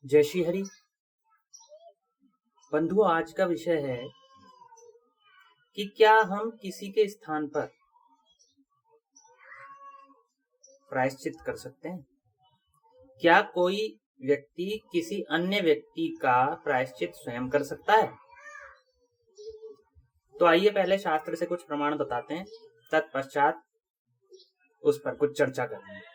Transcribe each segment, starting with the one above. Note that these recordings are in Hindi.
जय श्री हरि। बंधुओं, आज का विषय है कि क्या हम किसी के स्थान पर प्रायश्चित कर सकते हैं? क्या कोई व्यक्ति किसी अन्य व्यक्ति का प्रायश्चित स्वयं कर सकता है? तो आइए पहले शास्त्र से कुछ प्रमाण बताते हैं, तत्पश्चात उस पर कुछ चर्चा करेंगे।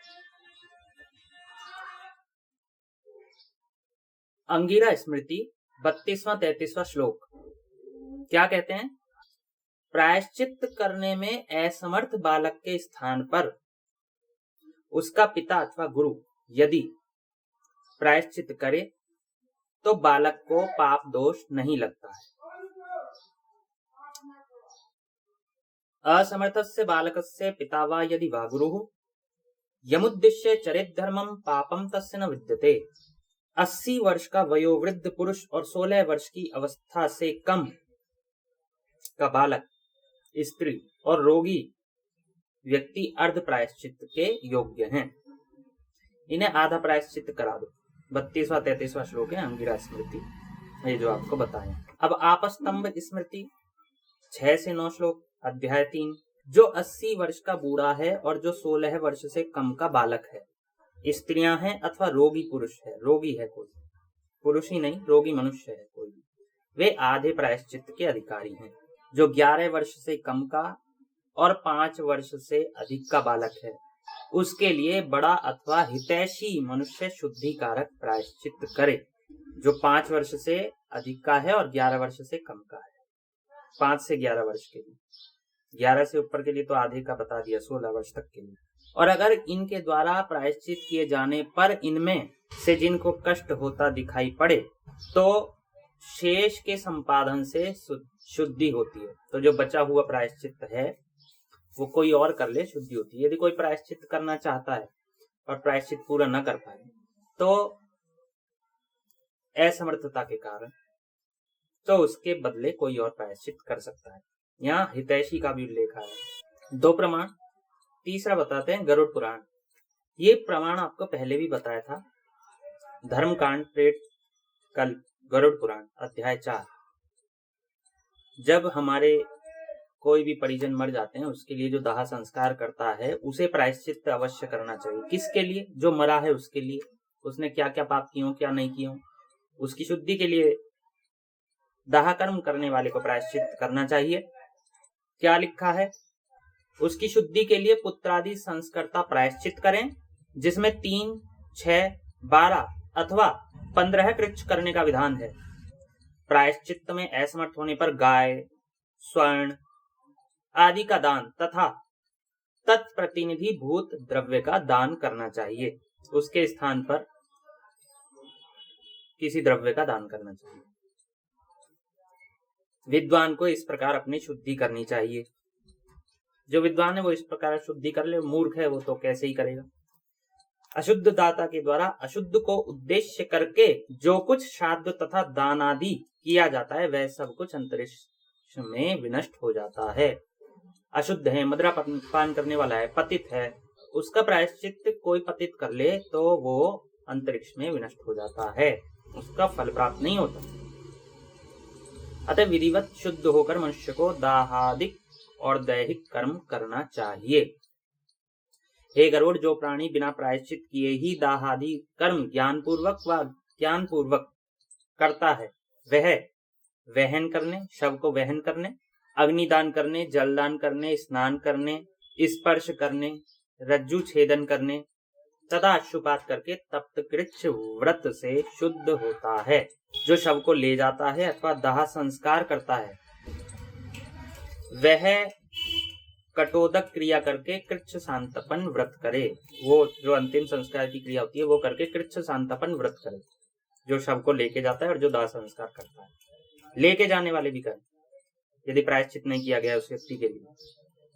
अंगिरा स्मृति 32वां-33वां श्लोक क्या कहते हैं? प्रायश्चित करने में असमर्थ बालक के स्थान पर उसका पिता अथवा गुरु यदि प्रायश्चित करे तो बालक को पाप दोष नहीं लगता है। असमर्थस्य बालकस्य पिता वा यदि वा गुरुः यमुद्दिश्य चरित धर्मम पापम तस्य न विद्यते। 80 वर्ष का वयोवृद्ध पुरुष और 16 वर्ष की अवस्था से कम का बालक, स्त्री और रोगी व्यक्ति अर्ध प्रायश्चित के योग्य हैं। इन्हें आधा प्रायश्चित करा दो। 32वां-33वां श्लोक है अंगिरा स्मृति, ये जो आपको बताएं। अब आपस्तंभ स्मृति 6 से 9 श्लोक, अध्याय 3। जो 80 वर्ष का बूढ़ा है और जो 16 वर्ष से कम का बालक है, स्त्रियां हैं अथवा रोगी पुरुष है, रोगी है कोई, पुरुष ही नहीं रोगी मनुष्य है कोई, वे आधे प्रायश्चित के अधिकारी हैं। जो 11 वर्ष से कम का और 5 वर्ष से अधिक का बालक है, उसके लिए बड़ा अथवा हितैषी मनुष्य शुद्धिकारक प्रायश्चित करे। जो 5 वर्ष से अधिक का है और 11 वर्ष से कम का है, 5 से 11 वर्ष के लिए, 11 से ऊपर के लिए तो आधे का बता दिया, 16 वर्ष तक के लिए। और अगर इनके द्वारा प्रायश्चित किए जाने पर इनमें से जिनको कष्ट होता दिखाई पड़े तो शेष के संपादन से शुद्धि होती है। तो जो बचा हुआ प्रायश्चित है वो कोई और कर ले, शुद्धि होती है। यदि कोई प्रायश्चित करना चाहता है और प्रायश्चित पूरा न कर पाए तो असमर्थता के कारण, तो उसके बदले कोई और प्रायश्चित कर सकता है। यहाँ हितैषी का भी उल्लेख है। 2 प्रमाण। तीसरा बताते हैं गरुड़ पुराण। ये प्रमाण आपको पहले भी बताया था, धर्मकांड प्रेत कल गरुड़ पुराण अध्याय 4। जब हमारे कोई भी परिजन मर जाते हैं उसके लिए जो दाह संस्कार करता है उसे प्रायश्चित अवश्य करना चाहिए। किसके लिए? जो मरा है उसके लिए। उसने क्या क्या पाप किए हो, क्या नहीं किए हो, उसकी शुद्धि के लिए दाह कर्म करने वाले को प्रायश्चित करना चाहिए। क्या लिखा है? उसकी शुद्धि के लिए पुत्रादि संस्कर्ता प्रायश्चित करें, जिसमें 3, 6, 12 अथवा 15 कृच्छ करने का विधान है। प्रायश्चित में असमर्थ होने पर गाय, स्वर्ण आदि का दान तथा तत्प्रतिनिधि भूत द्रव्य का दान करना चाहिए। उसके स्थान पर किसी द्रव्य का दान करना चाहिए। विद्वान को इस प्रकार अपनी शुद्धि करनी चाहिए। जो विद्वान है वो इस प्रकार शुद्धि कर ले, मूर्ख है वो तो कैसे ही करेगा। अशुद्ध दाता के द्वारा अशुद्ध को उद्देश्य करके जो कुछ श्राद्ध तथा दान आदि किया जाता है वह सब कुछ अंतरिक्ष में विनष्ट हो जाता है। अशुद्ध है, मदिरा पान करने वाला है, पतित है, उसका प्रायश्चित कोई पतित कर ले तो वो अंतरिक्ष में विनष्ट हो जाता है, उसका फल प्राप्त नहीं होता। अतः विधिवत शुद्ध होकर मनुष्य को दाहादिक और दैहिक कर्म करना चाहिए। हे गरुड़, जो प्राणी बिना प्रायश्चित किए ही दाहादि कर्म ज्ञानपूर्वक व ज्ञानपूर्वक करता है वह वहन करने, शव को वहन करने, अग्निदान करने, जलदान करने, स्नान करने, स्पर्श करने, रज्जु छेदन करने तथा अश्रुपात करके तप्त कृच्छ व्रत से शुद्ध होता है। जो शव को ले जाता है अथवा दाह संस्कार करता है वह कटोदक क्रिया करके कृच्छ शांतपन व्रत करे। वो जो अंतिम संस्कार की क्रिया होती है वो करके कृच्छ शांतपन व्रत करे, जो शव को लेके जाता है और जो दाह संस्कार करता है। लेके जाने वाले भी करें, यदि प्रायश्चित नहीं किया गया उस व्यक्ति के लिए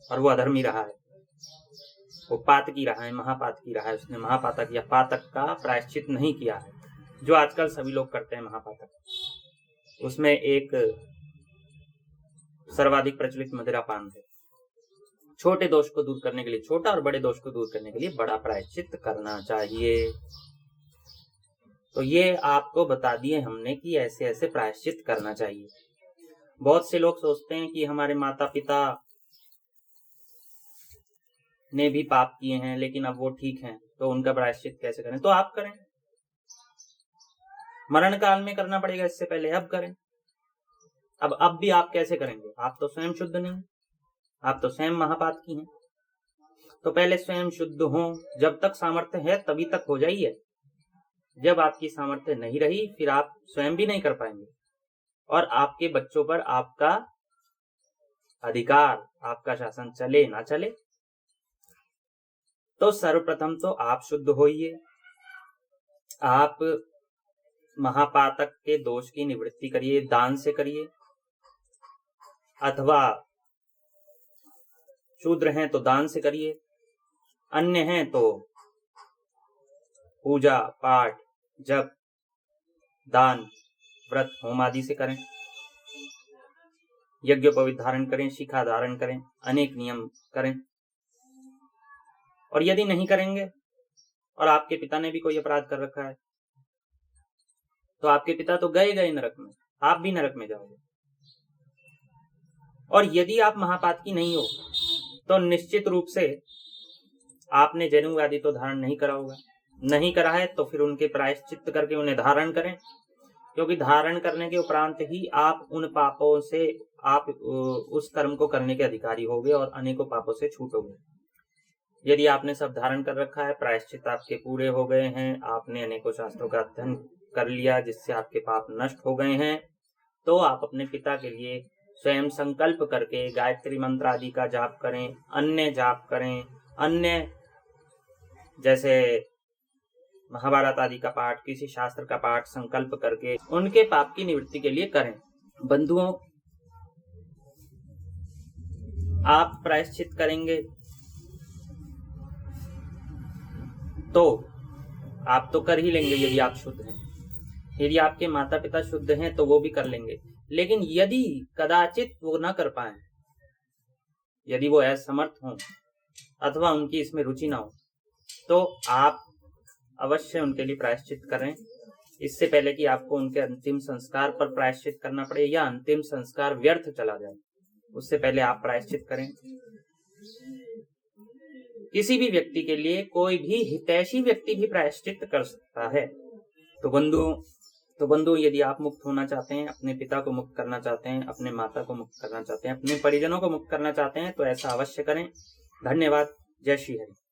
और वो अधर्मी रहा है, वो पातकी रहा है, महापात की रहा है, उसने महापातक या पातक का प्रायश्चित नहीं किया है, जो आजकल सभी लोग करते हैं महापातक। उसमें एक सर्वाधिक प्रचलित मदिरा पान है। छोटे दोष को दूर करने के लिए छोटा और बड़े दोष को दूर करने के लिए बड़ा प्रायश्चित करना चाहिए। तो ये आपको बता दिए हमने कि ऐसे ऐसे प्रायश्चित करना चाहिए। बहुत से लोग सोचते हैं कि हमारे माता पिता ने भी पाप किए हैं लेकिन अब वो ठीक हैं, तो उनका प्रायश्चित कैसे करें? तो आप करें, मरण काल में करना पड़ेगा, इससे पहले अब करें। अब भी आप कैसे करेंगे? आप तो स्वयं शुद्ध नहीं, आप तो स्वयं महापातकी हैं। तो पहले स्वयं शुद्ध हो, जब तक सामर्थ्य है तभी तक हो जाइए। जब आपकी सामर्थ्य नहीं रही फिर आप स्वयं भी नहीं कर पाएंगे और आपके बच्चों पर आपका अधिकार, आपका शासन चले ना चले। तो सर्वप्रथम तो आप शुद्ध होइए, आप महापातक के दोष की निवृत्ति करिए, दान से करिए, अथवा शूद्र हैं तो दान से करिए, अन्य हैं तो पूजा पाठ जप दान व्रत होम आदि से करें, यज्ञोपवीत धारण करें, शिखा धारण करें, अनेक नियम करें। और यदि नहीं करेंगे और आपके पिता ने भी कोई अपराध कर रखा है तो आपके पिता तो गए नरक में, आप भी नरक में जाओगे। और यदि आप महापातकी नहीं हो तो निश्चित रूप से आपने जनेऊ आदि तो धारण नहीं करा होगा, नहीं करा है तो फिर उनके प्रायश्चित करके उन्हें धारण करें, क्योंकि धारण करने के उपरांत ही आप उन पापों से, आप उस कर्म को करने के अधिकारी होगे और अनेकों पापों से छूटोगे। यदि आपने सब धारण कर रखा है, प्रायश्चित आपके पूरे हो गए हैं, आपने अनेकों शास्त्रों का अध्ययन कर लिया जिससे आपके पाप नष्ट हो गए हैं, तो आप अपने पिता के लिए स्वयं संकल्प करके गायत्री मंत्र आदि का जाप करें, अन्य जाप करें, अन्य जैसे महाभारत आदि का पाठ, किसी शास्त्र का पाठ संकल्प करके उनके पाप की निवृत्ति के लिए करें। बंधुओं, आप प्रायश्चित करेंगे तो आप तो कर ही लेंगे यदि आप शुद्ध हैं। यदि आपके माता पिता शुद्ध हैं तो वो भी कर लेंगे, लेकिन यदि कदाचित वो न कर पाए, यदि वो असमर्थ हों अथवा उनकी इसमें रुचि ना हो, तो आप अवश्य उनके लिए प्रायश्चित करें। इससे पहले कि आपको उनके अंतिम संस्कार पर प्रायश्चित करना पड़े या अंतिम संस्कार व्यर्थ चला जाए, उससे पहले आप प्रायश्चित करें। किसी भी व्यक्ति के लिए कोई भी हितैषी व्यक्ति भी प्रायश्चित कर सकता है। तो बंधु यदि आप मुक्त होना चाहते हैं, अपने पिता को मुक्त करना चाहते हैं, अपने माता को मुक्त करना चाहते हैं, अपने परिजनों को मुक्त करना चाहते हैं, तो ऐसा अवश्य करें। धन्यवाद। जय श्री हरि।